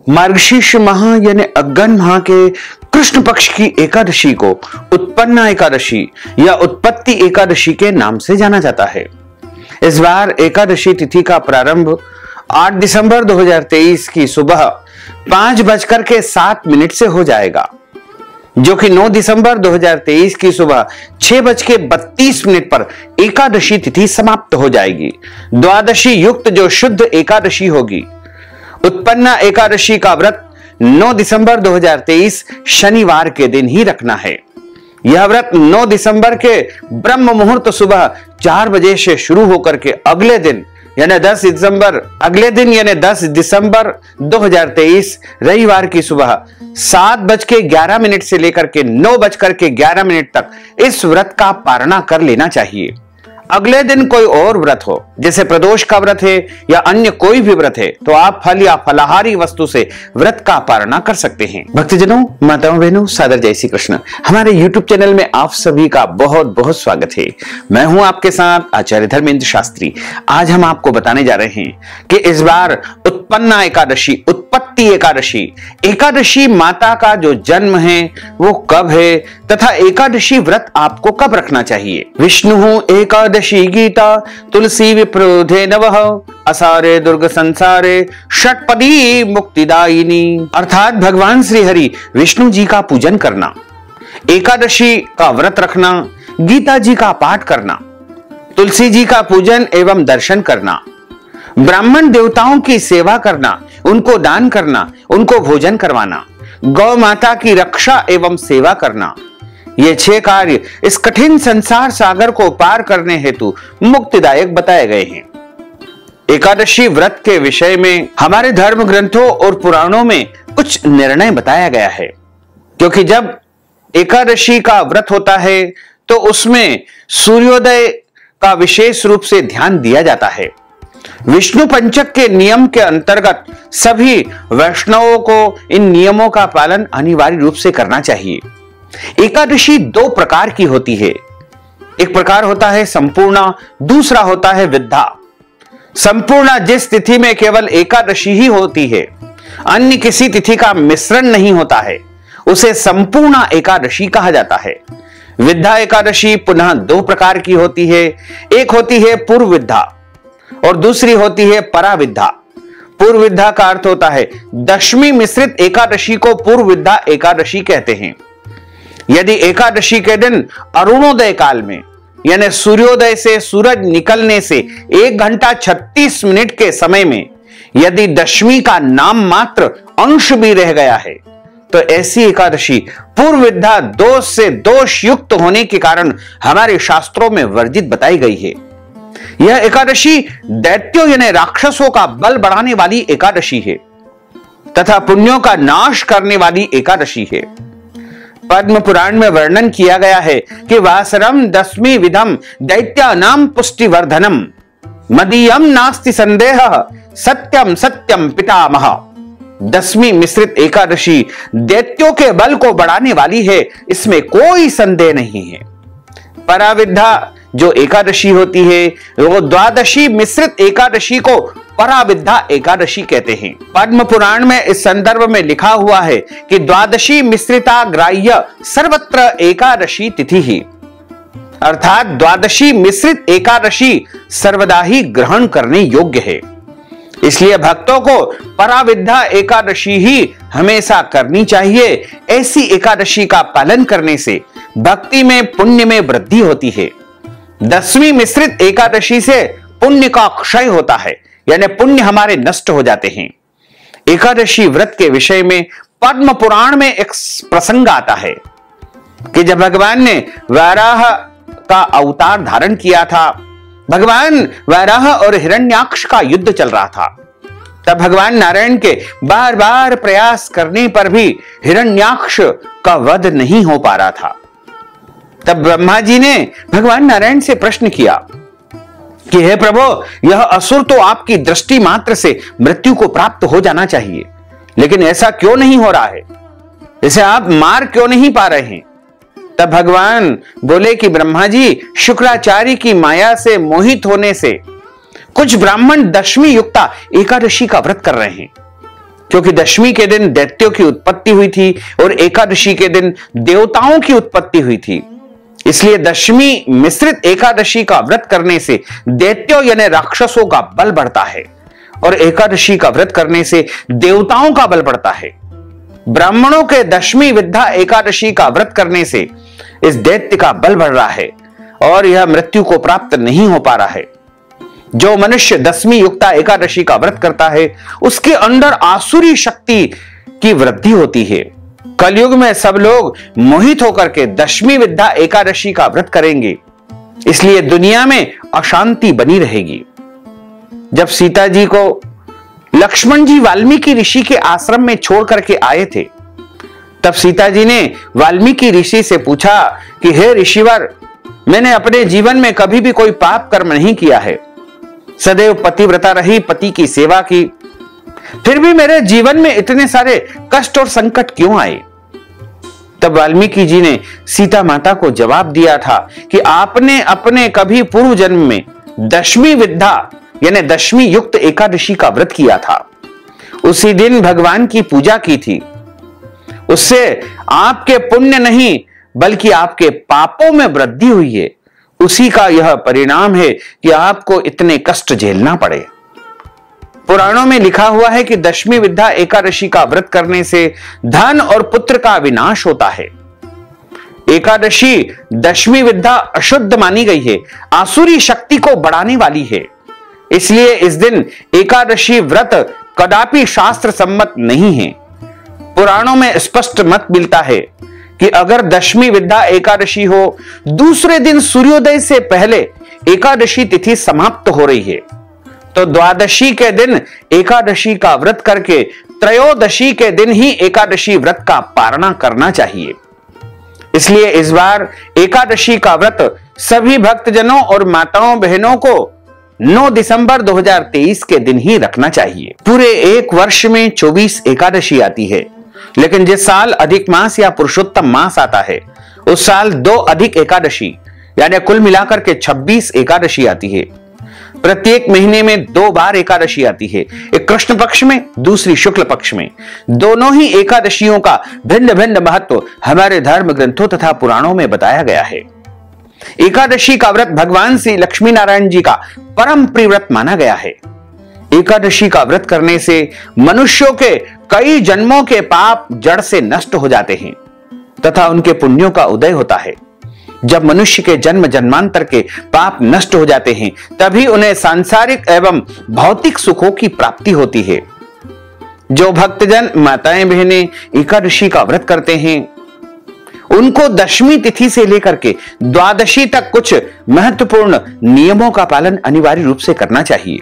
मार्गशीर्ष माह यानी अग्रहण माह के कृष्ण पक्ष की एकादशी को उत्पन्ना एकादशी या उत्पत्ति एकादशी के नाम से जाना जाता है। इस बार एकादशी तिथि का प्रारंभ 8 दिसंबर 2023 की सुबह 5:07 से हो जाएगा, जो कि 9 दिसंबर 2023 की सुबह 6:32 पर एकादशी तिथि समाप्त हो जाएगी। द्वादशी युक्त जो शुद्ध एकादशी होगी। उत्पन्ना एकादशी का व्रत 9 दिसंबर 2023 शनिवार के दिन ही रखना है। यह व्रत 9 दिसंबर के ब्रह्म मुहूर्त सुबह 4 बजे से शुरू होकर के अगले दिन यानी 10 दिसंबर 2023 रविवार की सुबह 7:11 से लेकर के 9:11 तक इस व्रत का पारणा कर लेना चाहिए। अगले दिन कोई और व्रत हो, जैसे प्रदोष का व्रत है या अन्य कोई भी व्रत है, तो आप फल या फलाहारी वस्तु से व्रत का पारणा कर सकते हैं। भक्तजनों, माताओं, बहनों, सादर जय श्री कृष्ण। हमारे YouTube चैनल में आप सभी का बहुत बहुत स्वागत है। मैं हूं आपके साथ आचार्य धर्मेंद्र शास्त्री। आज हम आपको बताने जा रहे हैं कि इस बार उत्पन्ना एकादशी, उत्पत्ति एकादशी माता का जो जन्म है वो कब है तथा एकादशी व्रत आपको कब रखना चाहिए। विष्णु एकादशी गीता तुलसी विप्रोधे नवः असारे दुर्ग संसारे षटपदी मुक्तिदायिनी। अर्थात भगवान श्री हरि विष्णु जी का पूजन करना, एकादशी का व्रत रखना, गीता जी का पाठ करना, तुलसी जी का पूजन एवं दर्शन करना, ब्राह्मण देवताओं की सेवा करना, उनको दान करना, उनको भोजन करवाना, गौ माता की रक्षा एवं सेवा करना, ये 6 कार्य इस कठिन संसार सागर को पार करने हेतु मुक्तिदायक बताए गए हैं। एकादशी व्रत के विषय में हमारे धर्म ग्रंथों और पुराणों में कुछ निर्णय बताया गया है, क्योंकि जब एकादशी का व्रत होता है तो उसमें सूर्योदय का विशेष रूप से ध्यान दिया जाता है। विष्णु पंचक के नियम के अंतर्गत सभी वैष्णवों को इन नियमों का पालन अनिवार्य रूप से करना चाहिए। एकादशी 2 प्रकार की होती है। एक प्रकार होता है संपूर्णा, दूसरा होता है विद्धा। संपूर्णा जिस तिथि में केवल एकादशी ही होती है, अन्य किसी तिथि का मिश्रण नहीं होता है, उसे संपूर्णा एकादशी कहा जाता है। विद्धा एकादशी पुनः 2 प्रकार की होती है। एक होती है पूर्व विद्धा और दूसरी होती है पराविद्धा। पूर्व विद्धा का अर्थ होता है दशमी मिश्रित एकादशी को पूर्व विद्धा एकादशी कहते हैं। यदि एकादशी के दिन अरुणोदय काल में यानी सूर्योदय से सूरज निकलने से 1 घंटा 36 मिनट के समय में यदि दशमी का नाम मात्र अंश भी रह गया है, तो ऐसी एकादशी पूर्व विद्या दोष से दोष युक्त होने के कारण हमारे शास्त्रों में वर्जित बताई गई है। यह एकादशी दैत्यों यानी राक्षसों का बल बढ़ाने वाली एकादशी है तथा पुण्यों का नाश करने वाली एकादशी है। पद्म पुराण में वर्णन किया गया है कि वासरम दशमी विधम दैत्यानाम पुष्टिवर्धनम मदीयम नास्ति संदेह सत्यम सत्यम पितामह। 10वीं मिश्रित एकादशी दैत्यों के बल को बढ़ाने वाली है, इसमें कोई संदेह नहीं है। पराविद्या जो एकादशी होती है वो द्वादशी मिश्रित एकादशी को पराविद्या एकादशी कहते हैं। पद्म पुराण में इस संदर्भ में लिखा हुआ है कि द्वादशी मिश्रिता ग्राह्य सर्वत्र एकादशी तिथि ही, अर्थात द्वादशी मिश्रित एकादशी सर्वदा ही ग्रहण करने योग्य है। इसलिए भक्तों को पराविद्या एकादशी ही हमेशा करनी चाहिए। ऐसी एकादशी का पालन करने से भक्ति में पुण्य में वृद्धि होती है। 10वीं मिश्रित एकादशी से पुण्य का क्षय होता है, यानी पुण्य हमारे नष्ट हो जाते हैं। एकादशी व्रत के विषय में पद्म पुराण में एक प्रसंग आता है कि जब भगवान ने वराह का अवतार धारण किया था, भगवान वराह और हिरण्याक्ष का युद्ध चल रहा था। तब भगवान नारायण के बार बार प्रयास करने पर भी हिरण्याक्ष का वध नहीं हो पा रहा था। तब ब्रह्मा जी ने भगवान नारायण से प्रश्न किया कि हे प्रभु, यह असुर तो आपकी दृष्टि मात्र से मृत्यु को प्राप्त हो जाना चाहिए, लेकिन ऐसा क्यों नहीं हो रहा है? इसे आप मार क्यों नहीं पा रहे हैं? तब भगवान बोले कि ब्रह्मा जी, शुक्राचार्य की माया से मोहित होने से कुछ ब्राह्मण दशमी युक्ता एकादशी का व्रत कर रहे हैं। क्योंकि दशमी के दिन दैत्यों की उत्पत्ति हुई थी और एकादशी के दिन देवताओं की उत्पत्ति हुई थी। इसलिए दशमी मिश्रित एकादशी का व्रत करने से दैत्यों यानी राक्षसों का बल बढ़ता है और एकादशी का व्रत करने से देवताओं का बल बढ़ता है। ब्राह्मणों के दशमी विद्या एकादशी का व्रत करने से इस दैत्य का बल बढ़ रहा है और यह मृत्यु को प्राप्त नहीं हो पा रहा है। जो मनुष्य दशमी युक्ता एकादशी का व्रत करता है उसके अंदर आसुरी शक्ति की वृद्धि होती है। कलयुग में सब लोग मोहित होकर के दशमी विद्या एकादशी का व्रत करेंगे, इसलिए दुनिया में अशांति बनी रहेगी। जब सीता जी को लक्ष्मण जी वाल्मीकि ऋषि के आश्रम में छोड़ करके आए थे, तब सीता जी ने वाल्मीकि ऋषि से पूछा कि हे ऋषिवर, मैंने अपने जीवन में कभी भी कोई पाप कर्म नहीं किया है, सदैव पतिव्रता रही, पति की सेवा की, फिर भी मेरे जीवन में इतने सारे कष्ट और संकट क्यों आए? तब वाल्मीकि जी ने सीता माता को जवाब दिया था कि आपने अपने कभी पूर्व जन्म में दशमी विद्या यानी दशमी युक्त एकादशी का व्रत किया था, उसी दिन भगवान की पूजा की थी। उससे आपके पुण्य नहीं बल्कि आपके पापों में वृद्धि हुई है। उसी का यह परिणाम है कि आपको इतने कष्ट झेलना पड़े। पुराणों में लिखा हुआ है कि दशमी विद्या एकादशी का व्रत करने से धन और पुत्र का विनाश होता है। एकादशी दशमी विद्या अशुद्ध मानी गई है, आसुरी शक्ति को बढ़ाने वाली है, इसलिए इस दिन एकादशी व्रत कदापि शास्त्र सम्मत नहीं है। पुराणों में स्पष्ट मत मिलता है कि अगर दशमी विद्या एकादशी हो, दूसरे दिन सूर्योदय से पहले एकादशी तिथि समाप्त हो रही है, तो द्वादशी के दिन एकादशी का व्रत करके त्रयोदशी के दिन ही एकादशी व्रत का पारणा करना चाहिए। इसलिए इस बार एकादशी का व्रत सभी भक्तजनों और माताओं बहनों को 9 दिसंबर 2023 के दिन ही रखना चाहिए। पूरे एक वर्ष में 24 एकादशी आती है, लेकिन जिस साल अधिक मास या पुरुषोत्तम मास आता है उस साल 2 अधिक एकादशी यानी कुल मिलाकर के 26 एकादशी आती है। प्रत्येक महीने में 2 बार एकादशी आती है, एक कृष्ण पक्ष में, दूसरी शुक्ल पक्ष में। दोनों ही एकादशियों का भिन्न भिन्न महत्व हमारे धर्म ग्रंथों तथा पुराणों में बताया गया है। एकादशी का व्रत भगवान श्री लक्ष्मी नारायण जी का परम प्रिय व्रत माना गया है। एकादशी का व्रत करने से मनुष्यों के कई जन्मों के पाप जड़ से नष्ट हो जाते हैं तथा उनके पुण्यों का उदय होता है। जब मनुष्य के जन्म जन्मांतर के पाप नष्ट हो जाते हैं तभी उन्हें सांसारिक एवं भौतिक सुखों की प्राप्ति होती है। जो भक्तजन माताएं बहनें एकादशी का व्रत करते हैं उनको दशमी तिथि से लेकर के द्वादशी तक कुछ महत्वपूर्ण नियमों का पालन अनिवार्य रूप से करना चाहिए।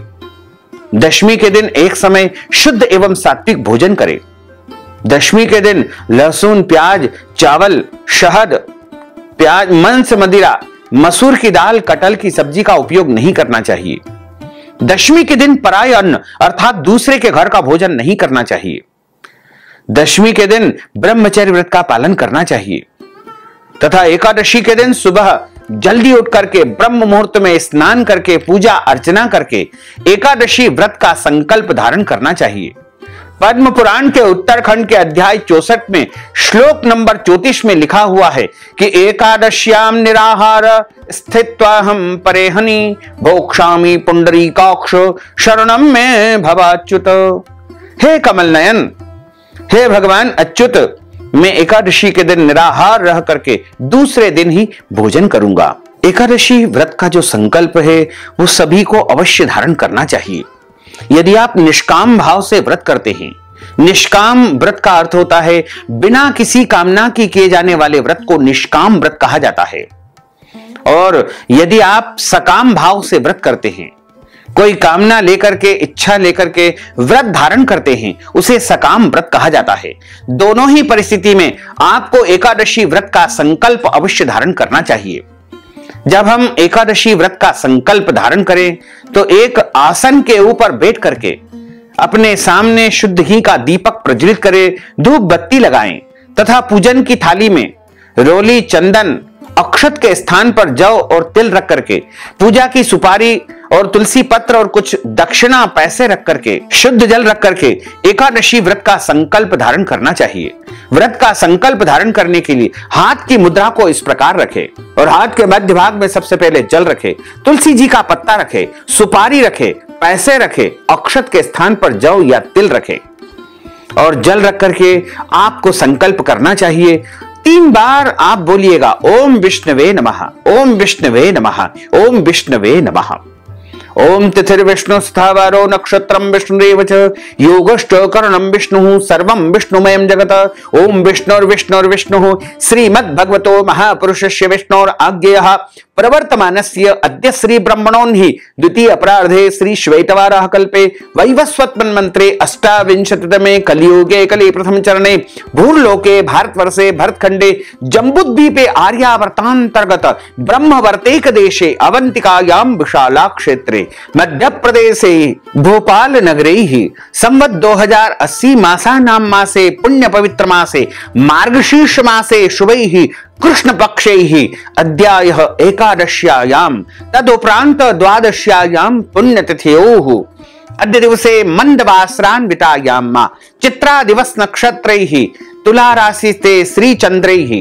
दशमी के दिन एक समय शुद्ध एवं सात्विक भोजन करें। दशमी के दिन लहसुन, प्याज, चावल, शहद, प्याज, मांस, मदिरा, मसूर की दाल, कटहल की सब्जी का उपयोग नहीं करना चाहिए। दशमी के दिन पराय अन्न अर्थात दूसरे के घर का भोजन नहीं करना चाहिए। दशमी के दिन ब्रह्मचर्य व्रत का पालन करना चाहिए तथा एकादशी के दिन सुबह जल्दी उठ करके ब्रह्म मुहूर्त में स्नान करके पूजा अर्चना करके एकादशी व्रत का संकल्प धारण करना चाहिए। पद्म पुराण के उत्तरखंड के अध्याय 64 में श्लोक नंबर 34 में लिखा हुआ है कि एकादश्याम निराहार स्थित्वाहं परेहनि भोक्षामि पुंडरीकाक्ष शरणम में भवाच्युत। हे कमल नयन, हे भगवान अच्युत, मैं एकादशी के दिन निराहार रह करके दूसरे दिन ही भोजन करूंगा। एकादशी व्रत का जो संकल्प है वो सभी को अवश्य धारण करना चाहिए। यदि आप निष्काम भाव से व्रत करते हैं, निष्काम व्रत का अर्थ होता है बिना किसी कामना की किए जाने वाले व्रत को निष्काम व्रत कहा जाता है। और यदि आप सकाम भाव से व्रत करते हैं, कोई कामना लेकर के, इच्छा लेकर के व्रत धारण करते हैं, उसे सकाम व्रत कहा जाता है। दोनों ही परिस्थिति में आपको एकादशी व्रत का संकल्प अवश्य धारण करना चाहिए। जब हम एकादशी व्रत का संकल्प धारण करें तो एक आसन के ऊपर बैठ करके अपने सामने शुद्ध घी का दीपक प्रज्वलित करें, धूप बत्ती लगाएं तथा पूजन की थाली में रोली, चंदन, अक्षत अक्षत के स्थान पर जौ और तिल रख करके, पूजा की सुपारी और तुलसी पत्र और कुछ दक्षिणा पैसे रख करके, शुद्ध जल रख करके एकादशी व्रत का संकल्प धारण करना चाहिए। व्रत का संकल्प धारण करने के लिए हाथ की मुद्रा को इस प्रकार रखे और हाथ के मध्य भाग में सबसे पहले जल रखे, तुलसी जी का पत्ता रखे, सुपारी रखे, पैसे रखे, अक्षत के स्थान पर जौ या तिल रखे और जल रख करके आपको संकल्प करना चाहिए। 3 बार आप बोलिएगा ओम विष्णवे नमः, ओम विष्णवे नमः, ओम विष्णवे नमः। ओम तिथिर्विष्णु स्थावरो नक्षत्रम विष्णुरेव च योगश्च करणं विष्णुः सर्वं विष्णुमयं जगत। ओम विष्णुर्विष्णुर्विष्णुः श्रीमद्भगवतो महापुरुषस्य विष्णोर आज्ञेयः प्रवर्तमानस्य अद्य श्री ब्रह्मणोन्हि द्वितीय अपराधे श्री श्वेतवाराह कल्पे वैवस्वत मन्त्रे अष्टाविंशतितमे कलियुगे कलि प्रथम चरणे भूर्लोके भारतवर्षे भरतखंडे जम्बूद्वीपे आर्यावर्तांतर्गत ब्रह्मवर्तेक देशे अवंतिकायां विशाला क्षेत्रे मध्य प्रदेशे भोपाल नगरे ही संवत 2080 मासानां मासे पुण्य पवित्र मासे मार्गशीर्ष मासे शुभैः कृष्ण पक्षैः अद्यायः एकादश्यायां तदुपरांत द्वादश्यायां पुण्यतिथ्योः अद्य दिवसे मंदवासरान्वितायां चित्रा दिवस नक्षत्रैः तुला राशिस्ते श्री चंद्रैः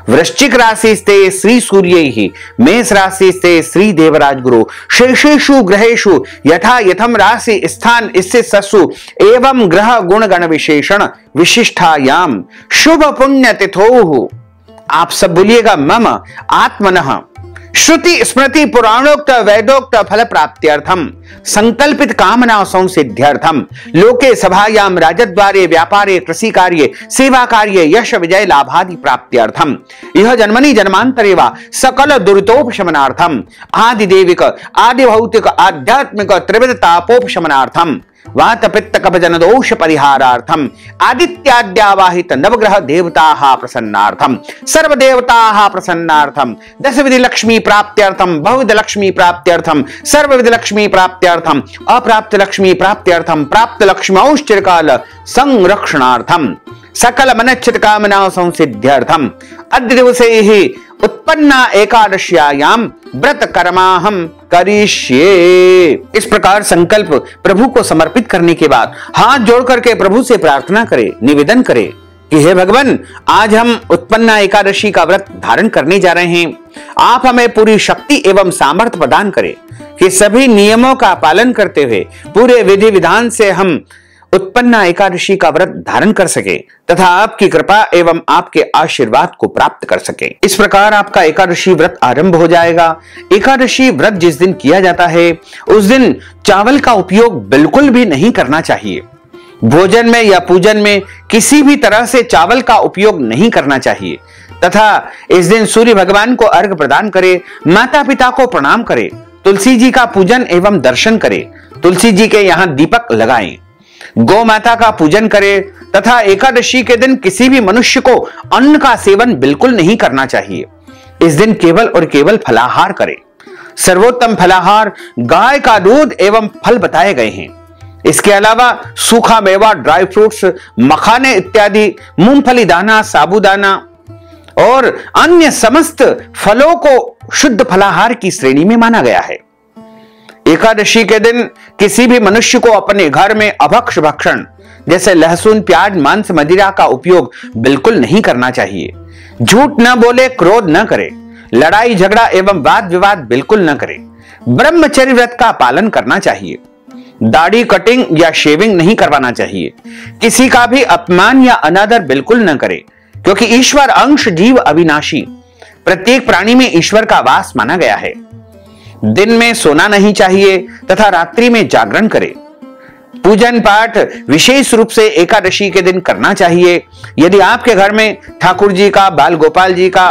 वृश्चिक राशिस्ते श्री सूर्यैः मेष राशिस्ते श्री देवराज गुरु शेषेषु ग्रहेषु यथा यथम राशि स्थान स्थितसु एवं ग्रह गुण गण विशेषण विशिष्टायां शुभ पुण्य तिथोः। आप सब बोलिएगा मम आत्मनः श्रुति स्मृति पुराणोक्त वेदोक्त फल प्राप्त्यर्थम संकल्पित कामना संसिद्ध्यर्थम लोके सभायां राजद्वारे व्यापारे कृषि कार्ये सेवा कार्ये यश विजय लाभादि प्राप्त्यर्थम यह जन्मनि जन्मांतरे वा सकल दुरितोपशमनार्थम आदि देविक आदि भौतिक आध्यात्मिक त्रिविध तापोपशमनार्थम वात पित्त कफ जन दोष परिहारार्थम आदित्याद्यावाहित नवग्रह देवताः प्रसन्नार्थम सर्व देवताः प्रसन्नार्थम दश विधि लक्ष्मी प्राप्त्यर्थम बहुविध लक्ष्मी प्राप्त्यर्थम सर्वविध लक्ष्मी प्राप्त्यर्थम अप्राप्त लक्ष्मी प्राप्त्यर्थम प्राप्त लक्ष्म्यौश्चिरकाल संरक्षणार्थम सकल मनच्छित कामना संसिद्ध्यर्थम अद्य दिवसे ही उत्पन्ना एकादश्यायां व्रत कर्माहम करिष्ये। इस प्रकार संकल्प प्रभु को समर्पित करने के बाद हाथ जोड़ करके प्रभु से प्रार्थना करे, निवेदन करे कि हे भगवान, आज हम उत्पन्ना एकादशी का व्रत धारण करने जा रहे हैं। आप हमें पूरी शक्ति एवं सामर्थ्य प्रदान करें कि सभी नियमों का पालन करते हुए पूरे विधि विधान से हम उत्पन्ना एकादशी का व्रत धारण कर सके तथा आपकी कृपा एवं आपके आशीर्वाद को प्राप्त कर सके। इस प्रकार आपका एकादशी व्रत आरंभ हो जाएगा। एकादशी व्रत जिस दिन किया जाता है उस दिन चावल का उपयोग बिल्कुल भी नहीं करना चाहिए। भोजन में या पूजन में किसी भी तरह से चावल का उपयोग नहीं करना चाहिए तथा इस दिन सूर्य भगवान को अर्घ्य प्रदान करे, माता पिता को प्रणाम करे, तुलसी जी का पूजन एवं दर्शन करे, तुलसी जी के यहाँ दीपक लगाएं, गौ माता का पूजन करे तथा एकादशी के दिन किसी भी मनुष्य को अन्न का सेवन बिल्कुल नहीं करना चाहिए। इस दिन केवल और केवल फलाहार करे। सर्वोत्तम फलाहार गाय का दूध एवं फल बताए गए हैं। इसके अलावा सूखा मेवा, ड्राई फ्रूट्स, मखाने इत्यादि, मूंगफली दाना, साबूदाना और अन्य समस्त फलों को शुद्ध फलाहार की श्रेणी में माना गया है। एकादशी के दिन किसी भी मनुष्य को अपने घर में अभक्ष भक्षण जैसे लहसुन, प्याज, मांस, मदिरा का उपयोग बिल्कुल नहीं करना चाहिए। झूठ न बोले, क्रोध न करे, लड़ाई झगड़ा एवं वाद विवाद बिल्कुल न करे। ब्रह्मचर्य व्रत का पालन करना चाहिए। दाढ़ी कटिंग या शेविंग नहीं करवाना चाहिए। किसी का भी अपमान या अनादर बिल्कुल न करे, क्योंकि ईश्वर अंश जीव अविनाशी, प्रत्येक प्राणी में ईश्वर का वास माना गया है। दिन में सोना नहीं चाहिए तथा रात्रि में जागरण करें। पूजन पाठ विशेष रूप से एकादशी के दिन करना चाहिए। यदि आपके घर में ठाकुर जी का, बाल गोपाल जी का,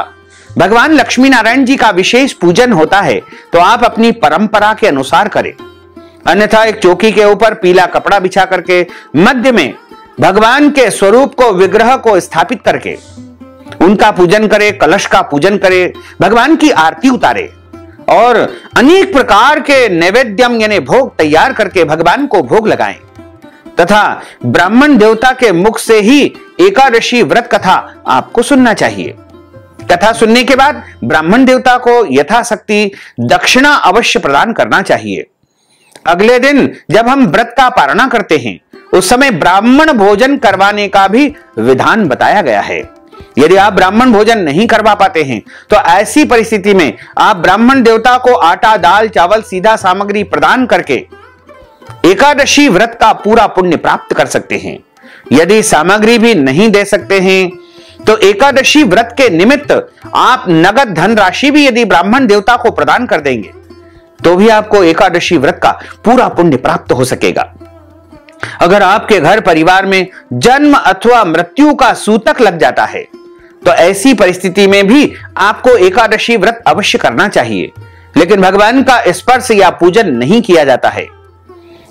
भगवान लक्ष्मी नारायण जी का विशेष पूजन होता है तो आप अपनी परंपरा के अनुसार करें। अन्यथा एक चौकी के ऊपर पीला कपड़ा बिछा करके मध्य में भगवान के स्वरूप को, विग्रह को स्थापित करके उनका पूजन करे, कलश का पूजन करे, भगवान की आरती उतारे और अनेक प्रकार के नैवेद्यम यानी भोग तैयार करके भगवान को भोग लगाएं तथा ब्राह्मण देवता के मुख से ही एकादशी व्रत कथा आपको सुनना चाहिए। कथा सुनने के बाद ब्राह्मण देवता को यथाशक्ति दक्षिणा अवश्य प्रदान करना चाहिए। अगले दिन जब हम व्रत का पारणा करते हैं उस समय ब्राह्मण भोजन करवाने का भी विधान बताया गया है। यदि आप ब्राह्मण भोजन नहीं करवा पाते हैं तो ऐसी परिस्थिति में आप ब्राह्मण देवता को आटा, दाल, चावल, सीधा सामग्री प्रदान करके एकादशी व्रत का पूरा पुण्य प्राप्त कर सकते हैं। यदि सामग्री भी नहीं दे सकते हैं तो एकादशी व्रत के निमित्त आप नगद धन राशि भी यदि ब्राह्मण देवता को प्रदान कर देंगे तो भी आपको एकादशी व्रत का पूरा पुण्य प्राप्त हो सकेगा। अगर आपके घर परिवार में जन्म अथवा मृत्यु का सूतक लग जाता है तो ऐसी परिस्थिति में भी आपको एकादशी व्रत अवश्य करना चाहिए, लेकिन भगवान का स्पर्श या पूजन नहीं किया जाता है।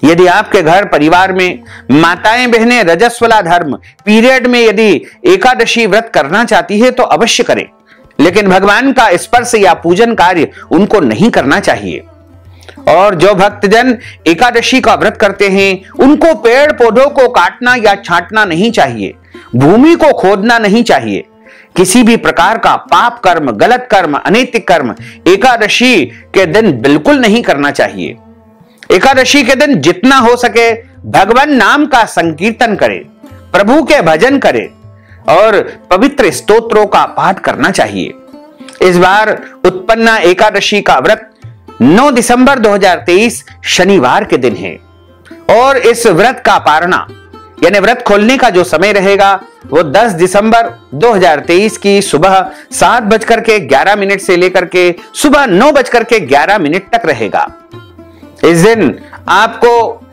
यदि आपके घर परिवार में माताएं बहनें रजस्वला धर्म पीरियड में यदि एकादशी व्रत करना चाहती है तो अवश्य करें, लेकिन भगवान का स्पर्श या पूजन कार्य उनको नहीं करना चाहिए। और जो भक्तजन एकादशी का व्रत करते हैं उनको पेड़ पौधों को काटना या छांटना नहीं चाहिए, भूमि को खोदना नहीं चाहिए। किसी भी प्रकार का पाप कर्म, गलत कर्म, अनैतिक कर्म एकादशी के दिन बिल्कुल नहीं करना चाहिए। एकादशी के दिन जितना हो सके भगवान नाम का संकीर्तन करें, प्रभु के भजन करें और पवित्र स्तोत्रों का पाठ करना चाहिए। इस बार उत्पन्ना एकादशी का व्रत 9 दिसंबर 2023 शनिवार के दिन है और इस व्रत का पारणा यानी व्रत खोलने का जो समय रहेगा वो 10 दिसंबर 2023 की सुबह 7:11 से लेकर के सुबह 9:11 तक रहेगा। इस दिन आपको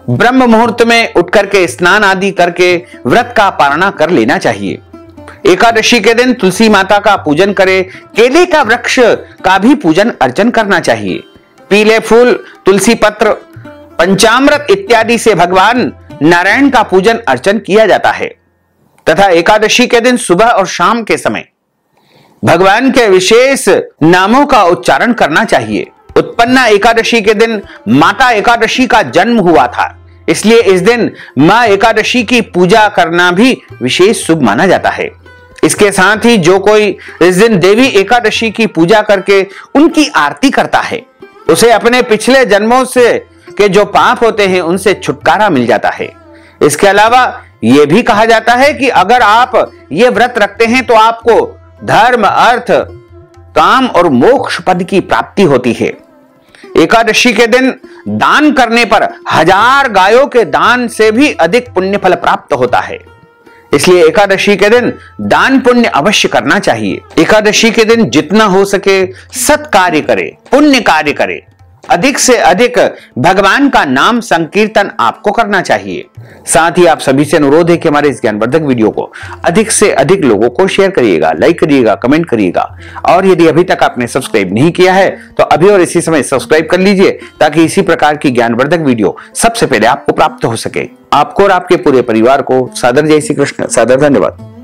ब्रह्म मुहूर्त में उठ करके स्नान आदि करके व्रत का पारणा कर लेना चाहिए। एकादशी के दिन तुलसी माता का पूजन करें, केले का वृक्ष का भी पूजन अर्चन करना चाहिए। पीले फूल, तुलसी पत्र, पंचामृत इत्यादि से भगवान नारायण का पूजन अर्चन किया जाता है तथा एकादशी के दिन सुबह और शाम के समय भगवान के विशेष नामों का उच्चारण करना चाहिए। उत्पन्ना एकादशी के दिन माता एकादशी का जन्म हुआ था, इसलिए इस दिन मां एकादशी की पूजा करना भी विशेष शुभ माना जाता है। इसके साथ ही जो कोई इस दिन देवी एकादशी की पूजा करके उनकी आरती करता है उसे अपने पिछले जन्मों से के जो पाप होते हैं उनसे छुटकारा मिल जाता है। इसके अलावा यह भी कहा जाता है कि अगर आप ये व्रत रखते हैं तो आपको धर्म, अर्थ, काम और मोक्ष पद की प्राप्ति होती है। एकादशी के दिन दान करने पर 1000 गायों के दान से भी अधिक पुण्य फल प्राप्त होता है, इसलिए एकादशी के दिन दान पुण्य अवश्य करना चाहिए। एकादशी के दिन जितना हो सके सत् कार्य करे, पुण्य कार्य करे, अधिक से अधिक भगवान का नाम संकीर्तन आपको करना चाहिए। साथ ही आप सभी से अनुरोध है कि हमारे इस ज्ञानवर्धक वीडियो को अधिक से अधिक लोगों को शेयर करिएगा, लाइक करिएगा, कमेंट करिएगा और यदि अभी तक आपने सब्सक्राइब नहीं किया है तो अभी और इसी समय सब्सक्राइब कर लीजिए ताकि इसी प्रकार की ज्ञानवर्धक वीडियो सबसे पहले आपको प्राप्त हो सके। आपको और आपके पूरे परिवार को सादर जय श्री कृष्ण, सादर धन्यवाद।